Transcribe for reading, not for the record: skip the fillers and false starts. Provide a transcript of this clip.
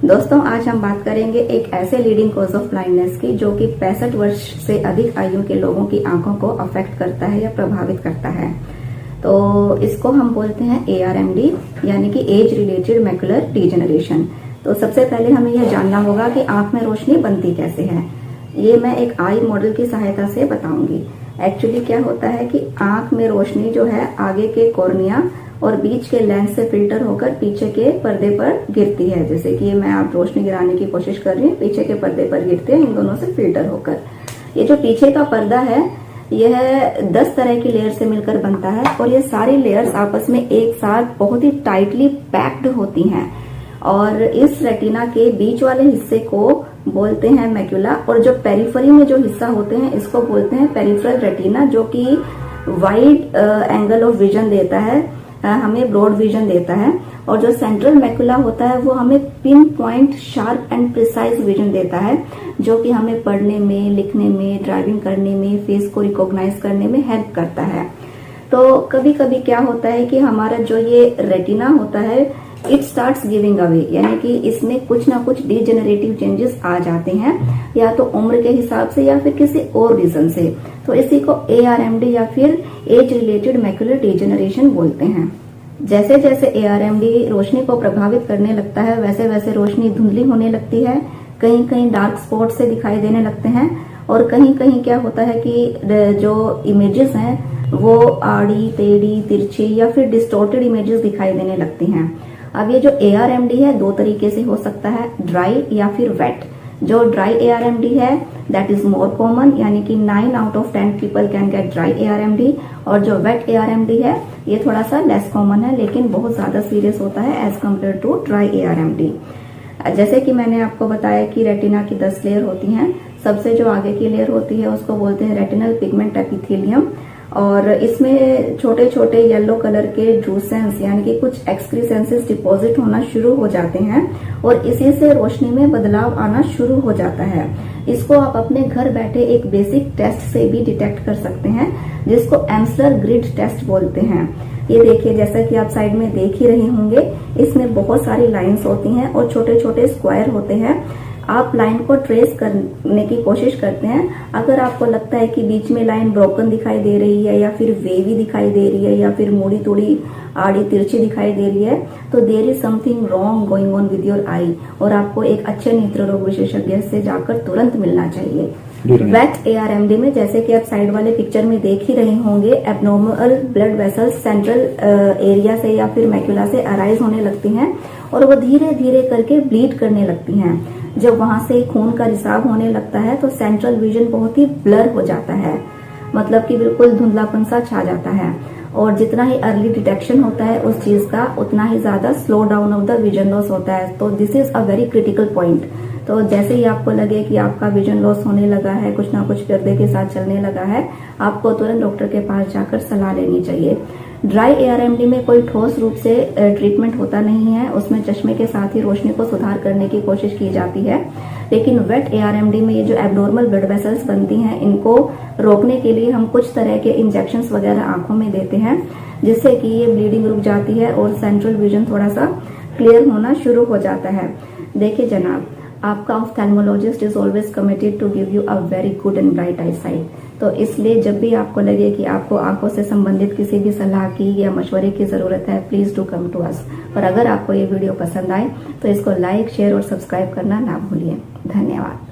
दोस्तों आज हम बात करेंगे एक ऐसे लीडिंग कॉज ऑफ ब्लाइंडनेस की जो कि 65 वर्ष से अधिक आयु के लोगों की आंखों को अफेक्ट करता है या प्रभावित करता है। तो इसको हम बोलते हैं ARMD यानी कि एज रिलेटेड मैकुलर डिजेनरेशन। तो सबसे पहले हमें यह जानना होगा कि आंख में रोशनी बनती कैसे है। ये मैं एक आई मॉडल की सहायता से बताऊंगी। एक्चुअली क्या होता है कि आंख में रोशनी जो है आगे के कॉर्निया और बीच के लेंस से फिल्टर होकर पीछे के पर्दे पर गिरती है। जैसे कि मैं आप रोशनी गिराने की कोशिश कर रही हूँ, पीछे के पर्दे पर गिरते हैं इन दोनों से फिल्टर होकर। ये जो पीछे का पर्दा है यह 10 तरह की लेयर से मिलकर बनता है और ये सारी लेयर्स आपस में एक साथ बहुत ही टाइटली पैक्ड होती हैं और इस रेटिना के बीच वाले हिस्से को बोलते हैं मैक्यूला और जो पेरिफेरी में जो हिस्सा होते हैं इसको बोलते हैं पेरिफेरल रेटिना, जो कि वाइड एंगल ऑफ विजन देता है, हमें ब्रॉड विजन देता है। और जो सेंट्रल मैक्यूला होता है वो हमें pin point sharp and precise vision देता है, जो कि हमें पढ़ने में, लिखने में, ड्राइविंग करने में, फेस को रिकॉग्नाइज करने में हेल्प करता है। तो कभी कभी क्या होता है कि हमारा जो ये रेटिना होता है इट स्टार्ट्स गिविंग अवे, यानी कि इसमें कुछ ना कुछ डिजेनरेटिव चेंजेस आ जाते हैं, या तो उम्र के हिसाब से या फिर किसी और रीजन से। तो इसी को ARMD या फिर एज रिलेटेड मैकुलर डिजेनरेशन बोलते हैं। जैसे जैसे ARMD रोशनी को प्रभावित करने लगता है वैसे वैसे रोशनी धुंधली होने लगती है, कहीं कहीं डार्क स्पॉट से दिखाई देने लगते हैं और कहीं कहीं क्या होता है कि जो इमेजेस हैं वो आड़ी टेढ़ी तिरछी या फिर डिस्टॉर्टेड इमेजेस दिखाई देने लगती हैं। अब ये जो ARMD है दो तरीके से हो सकता है, ड्राई या फिर वेट। जो ड्राई ARMD है दैट इज मोर कॉमन, यानी कि 9 out of 10 people can get dry ARMD। और जो वेट ARMD है ये थोड़ा सा लेस कॉमन है लेकिन बहुत ज्यादा सीरियस होता है as compared to dry ARMD। जैसे कि मैंने आपको बताया कि रेटिना की 10 लेयर होती हैं। सबसे जो आगे की लेयर होती है उसको बोलते हैं रेटिनल पिगमेंट एपिथेलियम और इसमें छोटे छोटे येलो कलर के ड्रूसेंस यानी कि कुछ एक्सक्रीसेंसेस डिपॉजिट होना शुरू हो जाते हैं और इसी से रोशनी में बदलाव आना शुरू हो जाता है। इसको आप अपने घर बैठे एक बेसिक टेस्ट से भी डिटेक्ट कर सकते हैं जिसको एम्सलर ग्रिड टेस्ट बोलते हैं। ये देखिए, जैसा कि आप साइड में देख ही रहे होंगे, इसमें बहुत सारी लाइंस होती हैं और छोटे छोटे स्क्वायर होते हैं। आप लाइन को ट्रेस करने की कोशिश करते हैं। अगर आपको लगता है कि बीच में लाइन ब्रोकन दिखाई दे रही है या फिर वेवी दिखाई दे रही है या फिर मुड़ी तुड़ी आड़ी तिरछी दिखाई दे रही है तो there is something wrong going on with your eye और आपको एक अच्छे नेत्र रोग विशेषज्ञ से जाकर तुरंत मिलना चाहिए। वेट ARMD में जैसे कि आप साइड वाले पिक्चर में देख ही रहे होंगे, abnormal blood vessels central area से या फिर मैक्यूला से अराइज होने लगती हैं और वो धीरे धीरे करके ब्लीड करने लगती हैं। जब वहां से खून का रिसाव होने लगता है तो सेंट्रल विजन बहुत ही ब्लर हो जाता है, मतलब कि बिल्कुल धुंधलापन सा छा जाता है। और जितना ही अर्ली डिटेक्शन होता है उस चीज का उतना ही ज्यादा slow down of the vision loss होता है। तो this is a very critical point. तो जैसे ही आपको लगे कि आपका विजन लॉस होने लगा है, कुछ ना कुछ पर्दे के साथ चलने लगा है, आपको तुरंत डॉक्टर के पास जाकर सलाह लेनी चाहिए। ड्राई ARMD में कोई ठोस रूप से ट्रीटमेंट होता नहीं है, उसमें चश्मे के साथ ही रोशनी को सुधार करने की कोशिश की जाती है। लेकिन वेट ARMD में ये जो एब्नॉर्मल ब्लड वेसल्स बनती हैं इनको रोकने के लिए हम कुछ तरह के इंजेक्शंस वगैरह आंखों में देते हैं जिससे कि ये ब्लीडिंग रुक जाती है और सेंट्रल विजन थोड़ा सा क्लियर होना शुरू हो जाता है। देखिए जनाब, आपका ophthalmologist is always committed to give you a very good and bright eye sight. तो इसलिए जब भी आपको लगे कि आपको आंखों से संबंधित किसी भी सलाह की या मशवरे की जरूरत है, please do come to us. और अगर आपको ये वीडियो पसंद आए तो इसको लाइक, शेयर और सब्सक्राइब करना ना भूलिए। धन्यवाद।